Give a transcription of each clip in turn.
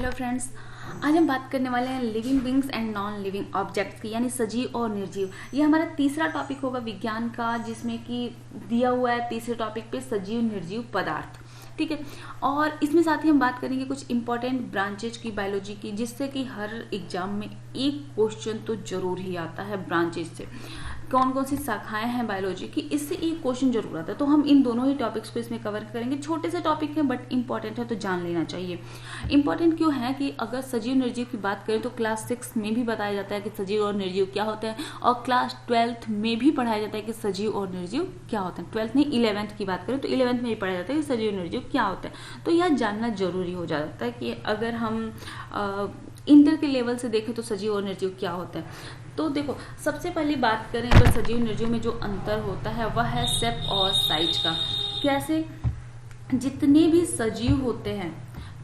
Hello friends, आज हम बात करने वाले हैं living beings and non living objects की, यानी सजीव और निर्जीव। ये हमारा तीसरा टॉपिक होगा विज्ञान का, जिसमें कि दिया हुआ है तीसरे टॉपिक पे सजीव निर्जीव पदार्थ। ठीक है, और इसमें साथ ही हम बात करेंगे कुछ इंपॉर्टेंट ब्रांचेज की बायोलॉजी की, जिससे कि हर एग्जाम में एक क्वेश्चन तो जरूर ही आता है ब्रांचेज से। कौन कौन सी शाखाएं हैं बायोलॉजी की, इससे एक क्वेश्चन जरूर आता है। तो हम इन दोनों ही टॉपिक्स को इसमें कवर करेंगे। छोटे से टॉपिक हैं बट इंपॉर्टेंट है, तो जान लेना चाहिए। इंपॉर्टेंट क्यों है कि अगर सजीव निर्जीव की बात करें तो क्लास 6 में भी बताया जाता है कि सजीव और निर्जीव क्या होते हैं, और क्लास 12th में भी पढ़ाया जाता है कि सजीव और निर्जीव क्या होते हैं। 12th नहीं, 11th की बात करें तो 11th में भी पढ़ाया जाता है कि सजीव निर्जीव क्या होता है। तो यह जानना जरूरी हो जाता है कि अगर हम इंटर के लेवल से देखें तो सजीव और निर्जीव क्या होता है। तो देखो, सबसे पहली बात करें अगर सजीव निर्जीव में जो अंतर होता है वह है शेप और साइज का। कैसे? जितने भी सजीव होते हैं,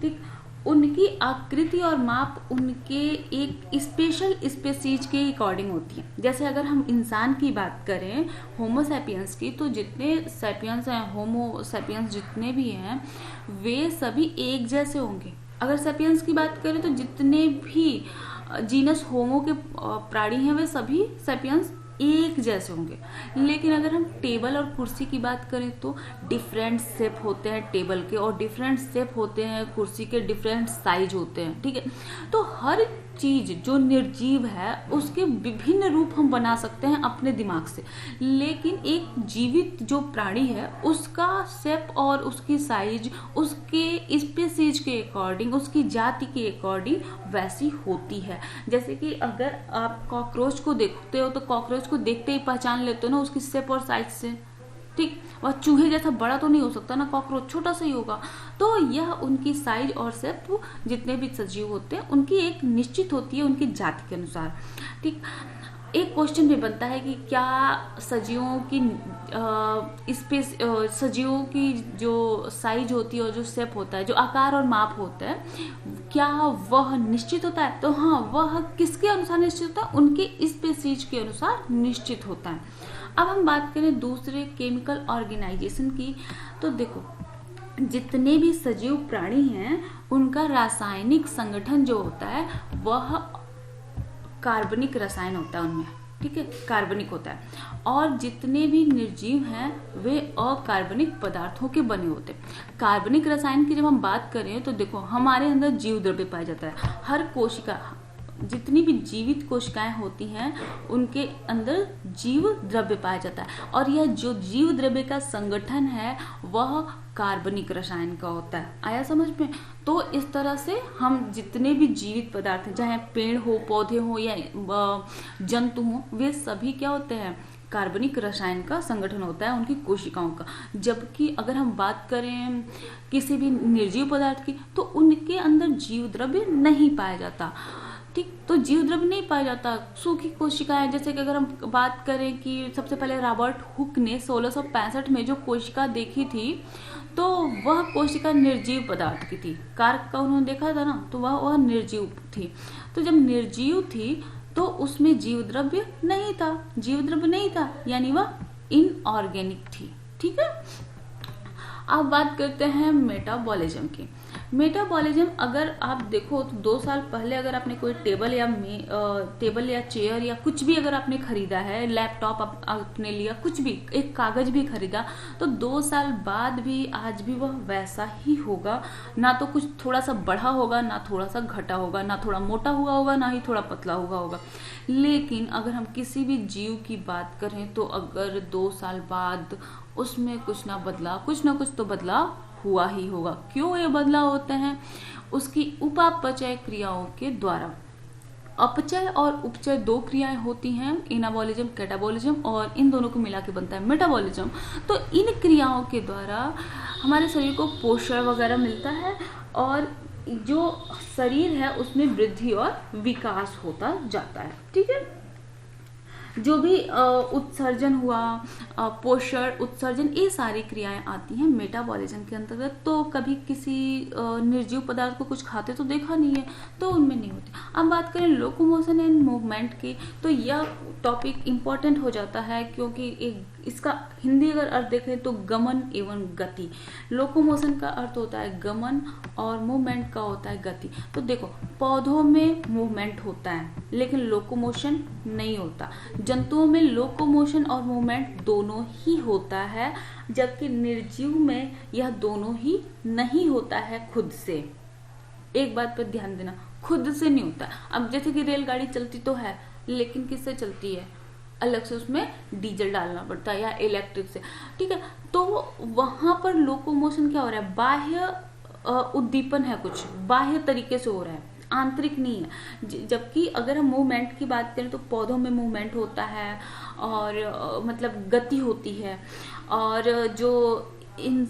ठीक, उनकी आकृति और माप उनके एक स्पेशल स्पेसीज के अकॉर्डिंग होती है। जैसे अगर हम इंसान की बात करें, होमो सैपियंस की, तो जितने सैपियंस हैं, होमो सैपियंस जितने भी हैं, वे सभी एक जैसे होंगे। अगर सैपियंस की बात करें तो जितने भी जीनस होमो के प्राणी हैं वे सभी सैपियंस एक जैसे होंगे। लेकिन अगर हम टेबल और कुर्सी की बात करें तो डिफरेंट शेप होते हैं टेबल के, और डिफरेंट शेप होते हैं कुर्सी के, डिफरेंट साइज होते हैं। ठीक है, तो हर चीज जो निर्जीव है उसके विभिन्न रूप हम बना सकते हैं अपने दिमाग से, लेकिन एक जीवित जो प्राणी है उसका शेप और उसकी साइज उसके स्पीसीज के अकॉर्डिंग, उसकी जाति के अकॉर्डिंग वैसी होती है। जैसे कि अगर आप कॉकरोच को देखते हो तो कॉकरोच को देखते ही पहचान लेते हो ना उसकी शेप और साइज से। ठीक, वह चूहे जैसा बड़ा तो नहीं हो सकता ना, कॉकरोच छोटा सा ही होगा। तो यह उनकी साइज और शेप, जितने भी सजीव होते हैं उनकी एक निश्चित होती है उनकी जाति के अनुसार। ठीक, एक क्वेश्चन भी बनता है कि क्या सजीवों की जो साइज होती है और जो शेप होता है, जो आकार और माप होता है, क्या वह निश्चित होता है? तो हाँ, वह किसके अनुसार निश्चित होता है? उनके स्पेसीज के अनुसार निश्चित होता है। अब हम बात करें दूसरे केमिकल ऑर्गेनाइजेशन की, तो देखो, जितने भी सजीव प्राणी हैं उनका रासायनिक संगठन जो होता है वह कार्बनिक रसायन होता है उनमें। ठीक है, कार्बनिक होता है। और जितने भी निर्जीव हैं वे अकार्बनिक पदार्थों के बने होते हैं। कार्बनिक रसायन की जब हम बात करें तो देखो, हमारे अंदर जीव द्रव्य पाया जाता है। हर कोशिका, जितनी भी जीवित कोशिकाएं होती हैं उनके अंदर जीव द्रव्य पाया जाता है, और यह जो जीव द्रव्य का संगठन है वह कार्बनिक रसायन का होता है। आया समझ में? तो इस तरह से हम जितने भी जीवित पदार्थ हैं, चाहे पेड़ हो, पौधे हो या जंतु हो, वे सभी क्या होते हैं? कार्बनिक रसायन का संगठन होता है उनकी कोशिकाओं का। जबकि अगर हम बात करें किसी भी निर्जीव पदार्थ की तो उनके अंदर जीव द्रव्य नहीं पाया जाता। ठीक, तो जीव द्रव्य नहीं पाया जाता, सूखी कोशिकाएं। जैसे कि अगर हम बात करें कि सबसे पहले रॉबर्ट हुक ने 1665 में जो कोशिका देखी थी तो वह कोशिका निर्जीव पदार्थ की थी। कार्क का उन्होंने देखा था ना, तो वह निर्जीव थी। तो जब निर्जीव थी तो उसमें जीव द्रव्य नहीं था, जीव द्रव्य नहीं था, यानी वह इनऑर्गेनिक थी। ठीक है, अब बात करते हैं मेटाबॉलिज्म की। मेटाबॉलिज्म अगर आप देखो तो 2 साल पहले अगर आपने कोई टेबल या चेयर या कुछ भी अगर आपने खरीदा है, लैपटॉप आपने लिया, कुछ भी, एक कागज भी खरीदा, तो 2 साल बाद भी आज भी वह वैसा ही होगा। ना तो कुछ थोड़ा सा बढ़ा होगा, ना थोड़ा सा घटा होगा, ना थोड़ा मोटा हुआ होगा, ना ही थोड़ा पतला हुआ होगा। लेकिन अगर हम किसी भी जीव की बात करें तो अगर 2 साल बाद उसमें कुछ ना कुछ तो बदलाव हुआ ही होगा। क्यों ये बदलाव होते हैं? उसकी उपापचय क्रियाओं के द्वारा। अपचय और उपचय 2 क्रियाएं होती हैं, एनाबॉलिज्म, कैटाबॉलिज्म, और इन दोनों को मिला के बनता है मेटाबॉलिज्म। तो इन क्रियाओं के द्वारा हमारे शरीर को पोषण वगैरह मिलता है, और जो शरीर है उसमें वृद्धि और विकास होता जाता है। ठीक है, जो भी उत्सर्जन हुआ, पोषण, उत्सर्जन, ये सारी क्रियाएं आती हैं मेटाबॉलिज्म के अंतर्गत। तो कभी किसी निर्जीव पदार्थ को कुछ खाते तो देखा नहीं है, तो उनमें नहीं होती। अब बात करें लोकोमोशन एंड मूवमेंट की, तो यह टॉपिक इम्पॉर्टेंट हो जाता है क्योंकि एक इसका हिंदी अगर अर्थ देखें तो गमन एवं गति। लोकोमोशन का अर्थ होता है गमन और मूवमेंट का होता है गति। तो देखो, पौधों में मूवमेंट होता है लेकिन लोकोमोशन नहीं होता। जंतुओं में लोकोमोशन और मूवमेंट दोनों ही होता है, जबकि निर्जीव में यह दोनों ही नहीं होता है खुद से। एक बात पर ध्यान देना, खुद से नहीं होता। अब जैसे कि रेलगाड़ी चलती तो है, लेकिन किससे चलती है? अलग से उसमें डीजल डालना पड़ता है या इलेक्ट्रिक से, ठीक है। तो वहां पर लोकोमोशन क्या हो रहा है? बाह्य उद्दीपन है, कुछ बाह्य तरीके से हो रहा है, आंतरिक नहीं है। जबकि अगर हम मूवमेंट की बात करें तो पौधों में मूवमेंट होता है और मतलब गति होती है। और जो इन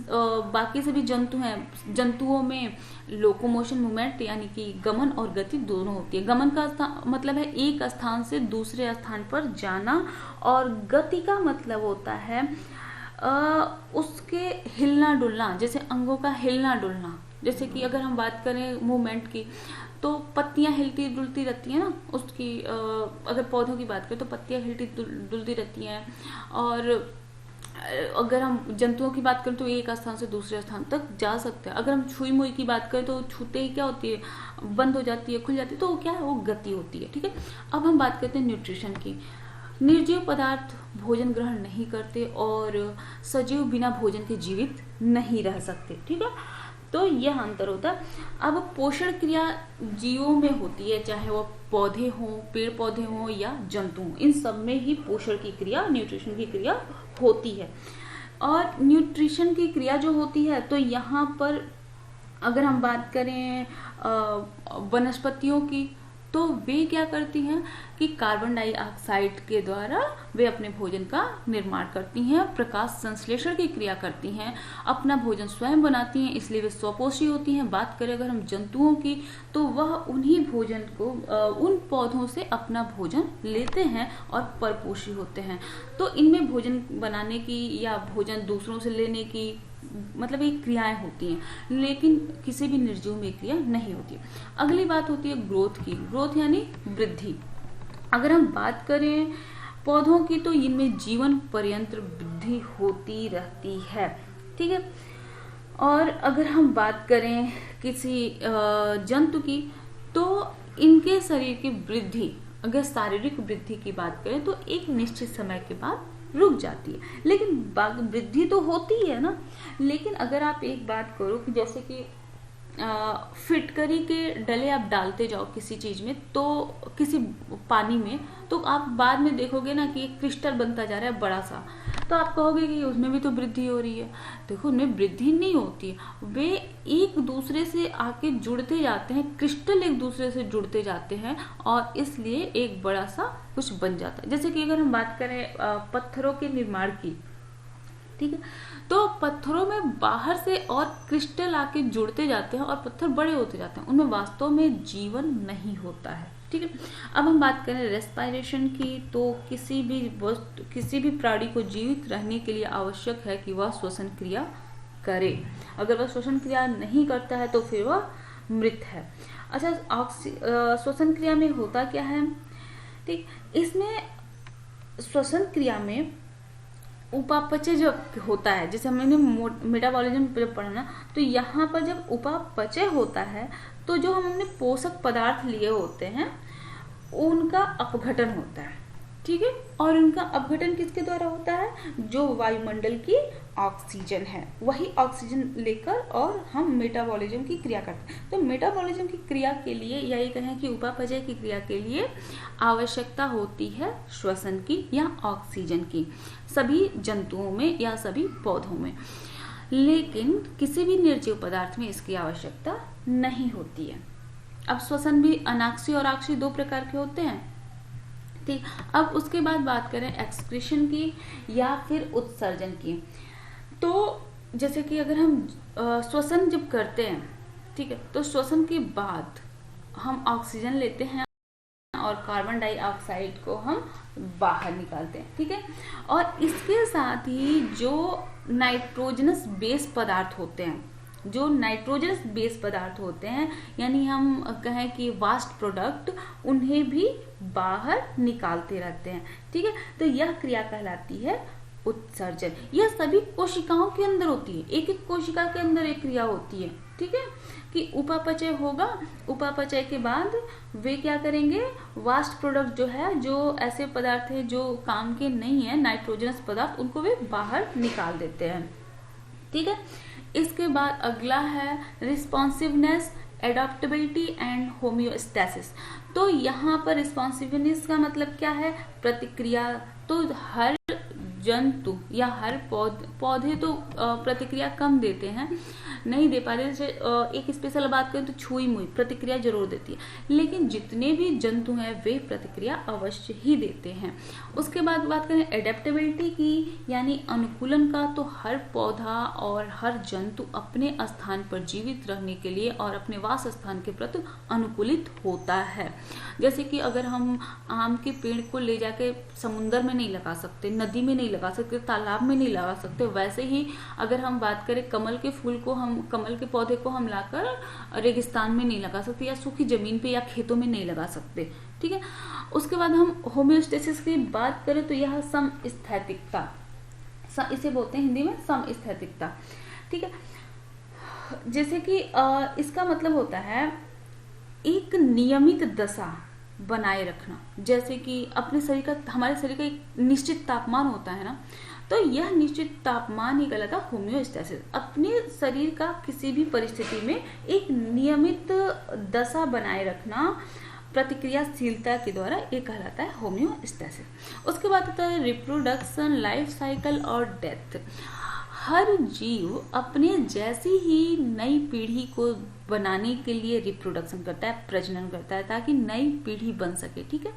बाकी सभी जंतु हैं, जंतुओं में लोकोमोशन मूवमेंट यानी कि गमन और गति दोनों होती है। गमन का मतलब है एक स्थान से दूसरे स्थान पर जाना, और गति का मतलब होता है उसके हिलना डुलना, जैसे अंगों का हिलना डुलना। जैसे कि अगर हम बात करें मूवमेंट की, तो पत्तियां हिलती डुलती रहती हैं ना उसकी। अगर पौधों की बात करें तो पत्तियां हिलती डुलती रहती हैं। और अगर हम जंतुओं की बात करें तो एक स्थान से दूसरे स्थान तक जा सकते हैं। अगर हम छुई मुई की बात करें तो छूते ही क्या होती है? बंद हो जाती है, खुल जाती है, तो वो क्या है? वो गति होती है, ठीक है। अब हम बात करते हैं न्यूट्रिशन की। निर्जीव पदार्थ भोजन ग्रहण नहीं करते और सजीव बिना भोजन के जीवित नहीं रह सकते, ठीक है। तो यह अंतर होता है। अब पोषण क्रिया जीवों में होती है, चाहे वो पौधे हों, पेड़ पौधे हों या जंतु हों, इन सब में ही पोषण की क्रिया, न्यूट्रिशन की क्रिया होती है। और न्यूट्रिशन की क्रिया जो होती है, तो यहाँ पर अगर हम बात करें वनस्पतियों की, तो वे क्या करती हैं कि कार्बन डाइऑक्साइड के द्वारा वे अपने भोजन का निर्माण करती हैं, प्रकाश संश्लेषण की क्रिया करती हैं, अपना भोजन स्वयं बनाती हैं, इसलिए वे स्वपोषी होती हैं। बात करें अगर हम जंतुओं की, तो वह उन्हीं भोजन को उन पौधों से अपना भोजन लेते हैं और परपोषी होते हैं। तो इनमें भोजन बनाने की या भोजन दूसरों से लेने की मतलब एक क्रियाएं होती हैं, लेकिन किसी भी निर्जीव में क्रिया नहीं होती। अगली बात होती है ग्रोथ की। ग्रोथ यानी वृद्धि। अगर हम बात करें पौधों की, तो इनमें जीवन पर्यंत वृद्धि होती रहती है, ठीक है। और अगर हम बात करें किसी जंतु की, तो इनके शरीर की वृद्धि, अगर शारीरिक वृद्धि की बात करें तो एक निश्चित समय के बाद रुक जाती है, लेकिन वृद्धि तो होती है ना। लेकिन अगर आप एक बात करो कि जैसे कि फिटकरी के डले आप डालते जाओ किसी चीज में, तो किसी पानी में, तो आप बाद में देखोगे ना कि एक क्रिस्टल बनता जा रहा है बड़ा सा, तो आप कहोगे कि उसमें भी तो वृद्धि हो रही है। देखो, उनमें वृद्धि नहीं होती है, वे एक दूसरे से आके जुड़ते जाते हैं, क्रिस्टल एक दूसरे से जुड़ते जाते हैं और इसलिए एक बड़ा सा कुछ बन जाता है। जैसे कि अगर हम बात करें पत्थरों के निर्माण की, ठीक है, तो पत्थरों में बाहर से और क्रिस्टल आके जुड़ते जाते हैं और पत्थर बड़े होते जाते हैं, उनमें वास्तव में जीवन नहीं होता है, ठीक है। अब हम बात करें रेस्पिरेशन की, तो किसी भी प्राणी को जीवित रहने के लिए आवश्यक है कि वह श्वसन क्रिया करे। अगर वह श्वसन क्रिया नहीं करता है तो फिर वह मृत है। अच्छा, श्वसन क्रिया में होता क्या है, ठीक, इसमें श्वसन क्रिया में उपापचय जब होता है, जैसे हमने मेटाबॉलिज्म जब पढ़ा ना, तो यहाँ पर जब उपापचय होता है तो जो हमने पोषक पदार्थ लिए होते हैं उनका अपघटन होता है, ठीक है। और उनका अपघटन किसके द्वारा होता है? जो वायुमंडल की ऑक्सीजन है, वही ऑक्सीजन लेकर और हम मेटाबॉलिज्म की क्रिया करते हैं। तो मेटाबॉलिज्म की क्रिया के लिए, या ये कहें कि उपापचय की क्रिया के लिए आवश्यकता होती है श्वसन की या ऑक्सीजन की, सभी जंतुओं में या सभी पौधों में। लेकिन किसी भी निर्जीव पदार्थ में इसकी आवश्यकता नहीं होती है। अब श्वसन भी अनाक्षी और आक्षी दो प्रकार के होते हैं, ठीक। अब उसके बाद बात करें एक्सक्रीशन की या फिर उत्सर्जन की, तो जैसे कि अगर हम श्वसन जब करते हैं, ठीक है, तो श्वसन के बाद हम ऑक्सीजन लेते हैं और कार्बन डाइऑक्साइड को हम बाहर निकालते हैं, ठीक है। और इसके साथ ही जो नाइट्रोजनस बेस पदार्थ होते हैं, जो नाइट्रोजनस बेस पदार्थ होते हैं, यानी हम कहें कि वास्ट प्रोडक्ट, उन्हें भी बाहर निकालते रहते हैं, ठीक है। तो यह क्रिया कहलाती है उत्सर्जन, यह सभी कोशिकाओं के अंदर होती है, एक एक कोशिका के अंदर एक क्रिया होती है। ठीक है, कि उपापचय होगा, उपापचय के बाद वे क्या करेंगे, वास्ट प्रोडक्ट जो है, जो ऐसे पदार्थ है जो काम के नहीं है, नाइट्रोजनस पदार्थ, उनको वे बाहर निकाल देते हैं। ठीक है, इसके बाद अगला है रिस्पॉन्सिवनेस, एडॉप्टेबिलिटी एंड होम्योस्टैसिस। तो यहाँ पर रिस्पॉन्सिवनेस का मतलब क्या है, प्रतिक्रिया। तो हर जंतु या हर पौधे तो प्रतिक्रिया कम देते हैं, नहीं दे पाते। जैसे एक स्पेशल बात करें तो छुई मुई प्रतिक्रिया जरूर देती है, लेकिन जितने भी जंतु हैं वे प्रतिक्रिया अवश्य ही देते हैं। उसके बाद बात करें एडेप्टेबिलिटी की, यानी अनुकूलन का, तो हर पौधा और हर जंतु अपने स्थान पर जीवित रहने के लिए और अपने वास स्थान के प्रति अनुकूलित होता है। जैसे कि अगर हम आम के पेड़ को ले जाके समुद्र में नहीं लगा सकते, नदी में नहीं लगा सकते, तालाब में नहीं लगा सकते, वैसे ही अगर हम बात करें कमल के फूल को, हम कमल के पौधे को हम लाकर रेगिस्तान में नहीं लगा सकते, या सूखी जमीन पे या खेतों में नहीं लगा सकते। ठीक है, उसके बाद हम होम्योस्टेसिस की बात करें तो यह समस्थैतिकता, इसे बोलते हैं हिंदी में समस्थैतिकता। ठीक है, जैसे कि इसका मतलब होता है एक नियमित दशा बनाए रखना। जैसे कि अपने शरीर का, हमारे शरीर का एक निश्चित तापमान होता है ना, तो यह निश्चित तापमान ही कहलाता है होम्योस्टैसिस। अपने शरीर का किसी भी परिस्थिति में एक नियमित दशा बनाए रखना प्रतिक्रियाशीलता के द्वारा ये कहलाता है होम्योस्टैसिस। उसके बाद आता है रिप्रोडक्शन, लाइफ साइकिल और डेथ। हर जीव अपने जैसी ही नई पीढ़ी को बनाने के लिए रिप्रोडक्शन करता है, प्रजनन करता है, ताकि नई पीढ़ी बन सके। ठीक है,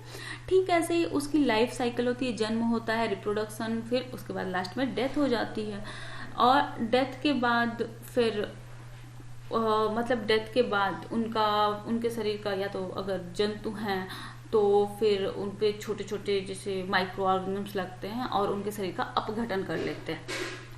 ठीक ऐसे ही उसकी लाइफ साइकिल होती है, जन्म होता है, रिप्रोडक्शन, फिर उसके बाद लास्ट में डेथ हो जाती है। और डेथ के बाद फिर मतलब डेथ के बाद उनके शरीर का, या तो अगर जंतु हैं तो फिर उन पे छोटे छोटे जैसे माइक्रो ऑर्गेनिजम्स लगते हैं और उनके शरीर का अपघटन कर लेते हैं।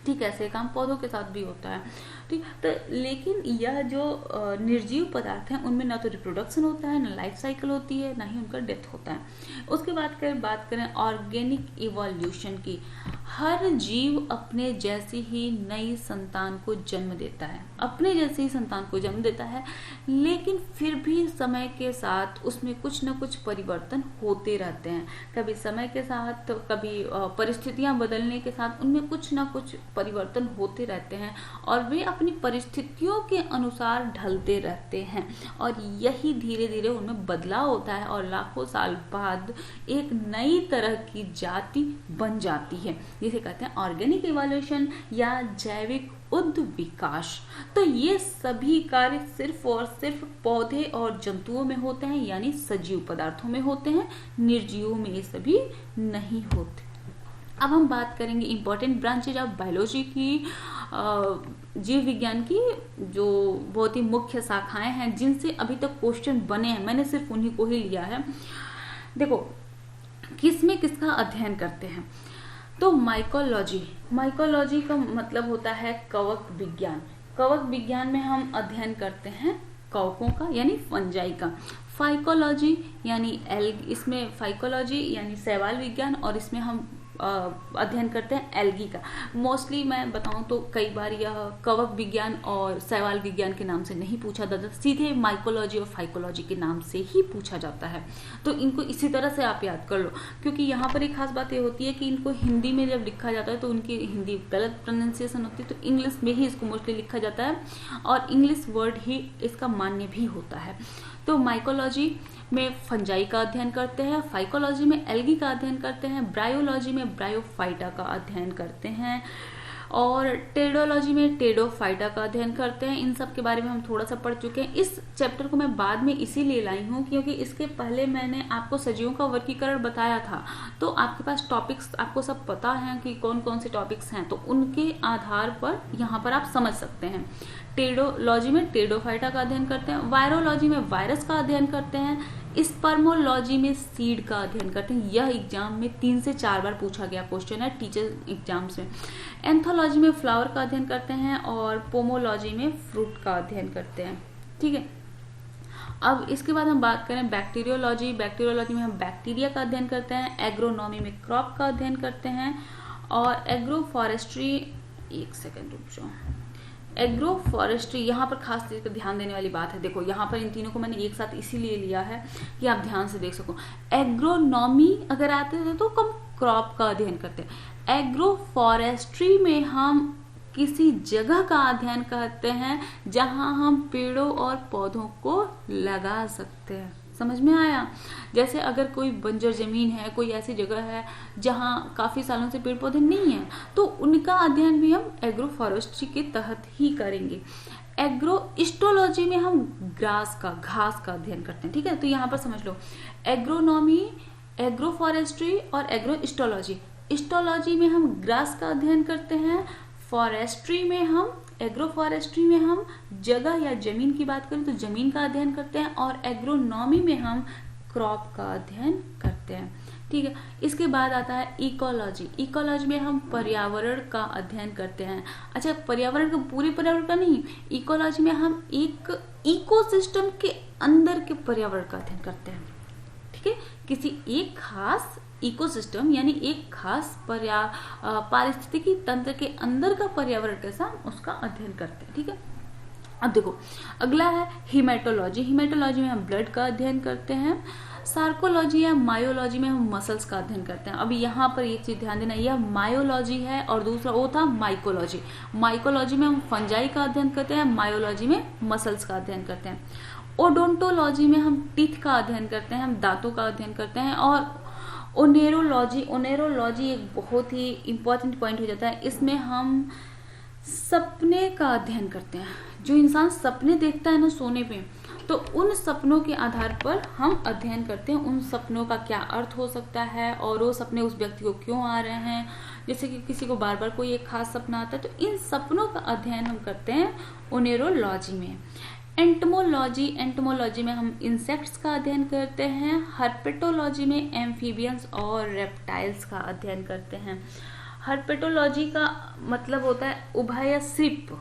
ठीक, ऐसे काम पौधों के साथ भी होता है। ठीक, तो लेकिन यह जो निर्जीव पदार्थ हैं उनमें ना तो रिप्रोडक्शन होता है, ना लाइफ साइकिल होती है, ना ही उनका डेथ होता है। उसके बाद बात करें ऑर्गेनिक इवोल्यूशन की। हर जीव अपने जैसी ही नई संतान को जन्म देता है, अपने जैसी ही संतान को जन्म देता है, लेकिन फिर भी समय के साथ उसमें कुछ न कुछ परिवर्तन होते रहते हैं। कभी समय के साथ, कभी परिस्थितियां बदलने के साथ उनमें कुछ न कुछ परिवर्तन होते रहते हैं और वे अपनी परिस्थितियों के अनुसार ढलते रहते हैं, और यही धीरे धीरे उनमें बदलाव होता है और लाखों साल बाद एक नई तरह की जाति बन जाती है, जिसे कहते हैं ऑर्गेनिक इवोल्यूशन या जैविक उद्विकास। तो ये सभी कार्य सिर्फ और सिर्फ पौधे और जंतुओं में होते हैं, यानी सजीव पदार्थों में होते हैं, निर्जीवों में ये सभी नहीं होते। अब हम बात करेंगे इंपॉर्टेंट ब्रांचेज ऑफ बायोलॉजी की, जीव विज्ञान की जो बहुत ही मुख्य शाखाएं हैं जिनसे अभी तक क्वेश्चन बने हैं, मैंने सिर्फ उन्हीं को ही लिया है। देखो किसमें किसका अध्ययन करते हैं, तो माइकोलॉजी का मतलब होता है कवक विज्ञान। कवक विज्ञान में हम अध्ययन करते हैं कवकों का, यानी फंजाई का। फाइकोलॉजी यानी इसमें फाइकोलॉजी यानी शैवाल विज्ञान, और इसमें हम अध्ययन करते हैं एल्गी का। मोस्टली मैं बताऊं तो कई बार यह कवक विज्ञान और शैवाल विज्ञान के नाम से नहीं पूछा जाता, सीधे माइकोलॉजी और फाइकोलॉजी के नाम से ही पूछा जाता है। तो इनको इसी तरह से आप याद कर लो, क्योंकि यहाँ पर एक खास बात ये होती है कि इनको हिंदी में जब लिखा जाता है तो उनकी हिंदी गलत प्रोनाउंसिएशन होती है, तो इंग्लिश में ही इसको मोस्टली लिखा जाता है और इंग्लिश वर्ड ही इसका मान्य भी होता है। तो माइकोलॉजी में फंजाई का अध्ययन करते हैं, फाइकोलॉजी में एल्गी का अध्ययन करते हैं, ब्रायोलॉजी में ब्रायोफाइटा का अध्ययन करते हैं, और टेडोलॉजी में टेडोफाइटा का अध्ययन करते हैं। इन सब के बारे में हम थोड़ा सा पढ़ चुके हैं। इस चैप्टर को मैं बाद में इसीलिए लाई हूँ क्योंकि इसके पहले मैंने आपको सजीवों का वर्गीकरण बताया था, तो आपके पास टॉपिक्स आपको सब पता है कि कौन कौन से टॉपिक्स हैं, तो उनके आधार पर यहाँ पर आप समझ सकते हैं। टेडोलॉजी में टेडोफाइटा का अध्ययन करते हैं, वायरोलॉजी में वायरस का अध्ययन करते हैं, स्पर्मोलॉजी में सीड का अध्ययन करते हैं। यह एग्जाम में 3 से 4 बार पूछा गया क्वेश्चन है टीचर एग्जाम्स में। एंथोलॉजी में फ्लावर का अध्ययन करते हैं और पोमोलॉजी में फ्रूट का अध्ययन करते हैं। ठीक है, अब इसके बाद हम बात करें बैक्टीरियोलॉजी में हम बैक्टीरिया का अध्ययन करते हैं, एग्रोनॉमी में क्रॉप का अध्ययन करते हैं, और एग्रो फॉरेस्ट्री, एक सेकेंड रुक जाओ, एग्रो फॉरेस्ट्री यहाँ पर खास चीज पर ध्यान देने वाली बात है। देखो यहाँ पर इन तीनों को मैंने एक साथ इसीलिए लिया है कि आप ध्यान से देख सको। एग्रोनॉमी अगर आते थे तो हम क्रॉप का अध्ययन करते हैं, एग्रो फॉरेस्ट्री में हम किसी जगह का अध्ययन करते हैं जहां हम पेड़ों और पौधों को लगा सकते हैं। समझ में आया? जैसे अगर कोई बंजर जमीन है, कोई ऐसी जगह है जहां काफी सालों से पेड़ पौधे नहीं है, तो उनका अध्ययन भी हम एग्रो फॉरेस्ट्री के तहत ही करेंगे। एग्रो इस्टोलॉजी में हम घास का अध्ययन करते हैं। ठीक है, तो यहाँ पर समझ लो, एग्रोनॉमी, एग्रो फॉरेस्ट्री और एग्रो इस्टोलॉजी। इस्टोलॉजी में हम ग्रास का अध्ययन करते हैं, फॉरेस्ट्री में हम, एग्रो फॉरेस्ट्री में हम जगह या जमीन की बात करें तो जमीन का अध्ययन करते हैं, और एग्रोनॉमी में हम क्रॉप का अध्ययन करते हैं। ठीक है, इसके बाद आता है इकोलॉजी। इकोलॉजी में हम पर्यावरण का अध्ययन करते हैं। अच्छा, पर्यावरण का, पूरे पर्यावरण का नहीं, इकोलॉजी में हम एक इकोसिस्टम के अंदर के पर्यावरण का अध्ययन करते हैं। ठीक है, किसी एक खास इकोसिस्टम यानी एक खास पारिस्थितिकी तंत्र के अंदर का पर्यावरण कैसा, उसका अध्ययन करते हैं। ठीक है, अब देखो अगला है हिमेटोलॉजी। हिमेटोलॉजी में हम ब्लड का अध्ययन करते हैं। सार्कोलॉजी या मायोलॉजी में हम मसल्स का अध्ययन करते हैं। अभी यहाँ पर एक चीज ध्यान देना, यह मायोलॉजी है और दूसरा वो था माइकोलॉजी। माइकोलॉजी में हम फंजाई का अध्ययन करते हैं, मायोलॉजी में मसल्स का अध्ययन करते हैं। ओडोंटोलॉजी में हम टीथ का अध्ययन करते हैं, हम दांतों का अध्ययन करते हैं। और ओनेरोलॉजी एक बहुत ही इंपॉर्टेंट पॉइंट हो जाता है, इसमें हम सपने का अध्ययन करते हैं। जो इंसान सपने देखता है ना सोने पे, तो उन सपनों के आधार पर हम अध्ययन करते हैं, उन सपनों का क्या अर्थ हो सकता है और वो सपने उस व्यक्ति को क्यों आ रहे हैं। जैसे कि किसी को बार बार कोई एक खास सपना आता है, तो इन सपनों का अध्ययन हम करते हैं ओनेरोलॉजी में। एंटोमोलॉजी में हम इंसेक्ट्स का अध्ययन करते हैं। हर्पेटोलॉजी में एम्फीबियंस और रेप्टाइल्स का अध्ययन करते हैं। हर्पेटोलॉजी का मतलब होता है उभयसृप,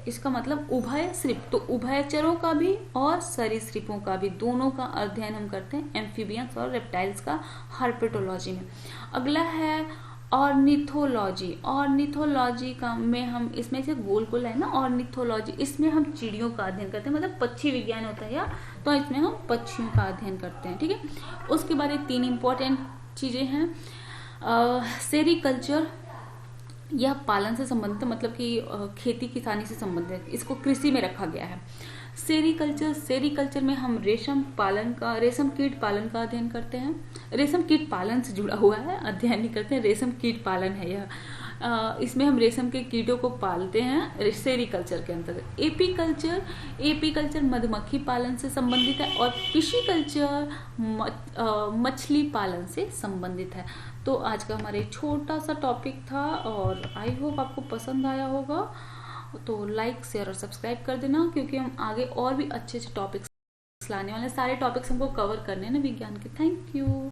इसका मतलब उभयसृप, तो उभयचरों का भी और सरीसृपों का भी, दोनों का अध्ययन हम करते हैं एम्फीबियंस और रेप्टाइल्स का हर्पेटोलॉजी में। अगला है ऑर्निथोलॉजी। ऑर्निथोलॉजी का में हम, इसमें से गोल गोल है ना ऑर्निथोलॉजी, इसमें हम चिड़ियों का अध्ययन करते हैं, मतलब पक्षी विज्ञान होता है या, तो इसमें हम पक्षियों का अध्ययन करते हैं। ठीक है, उसके बाद 3 इंपॉर्टेंट चीजें हैं। सेरीकल्चर, यह पालन से संबंधित, मतलब कि खेती किसानी से संबंधित, इसको कृषि में रखा गया है। सेरीकल्चर में हम रेशम कीट पालन का अध्ययन करते हैं। रेशम कीट पालन से जुड़ा हुआ है, अध्ययन नहीं करते हैं, रेशम कीट पालन है यह। इसमें हम रेशम के कीटों को पालते हैं सेरीकल्चर के अंतर्गत। एपीकल्चर मधुमक्खी पालन से संबंधित है, और पिशीकल्चर मछली पालन से संबंधित है। तो आज का हमारा एक छोटा सा टॉपिक था, और आई होप आपको पसंद आया होगा। तो लाइक, शेयर और सब्सक्राइब कर देना, क्योंकि हम आगे और भी अच्छे अच्छे टॉपिक्स लाने वाले हैं। सारे टॉपिक्स हमको कवर करने हैं ना विज्ञान के। Thank you.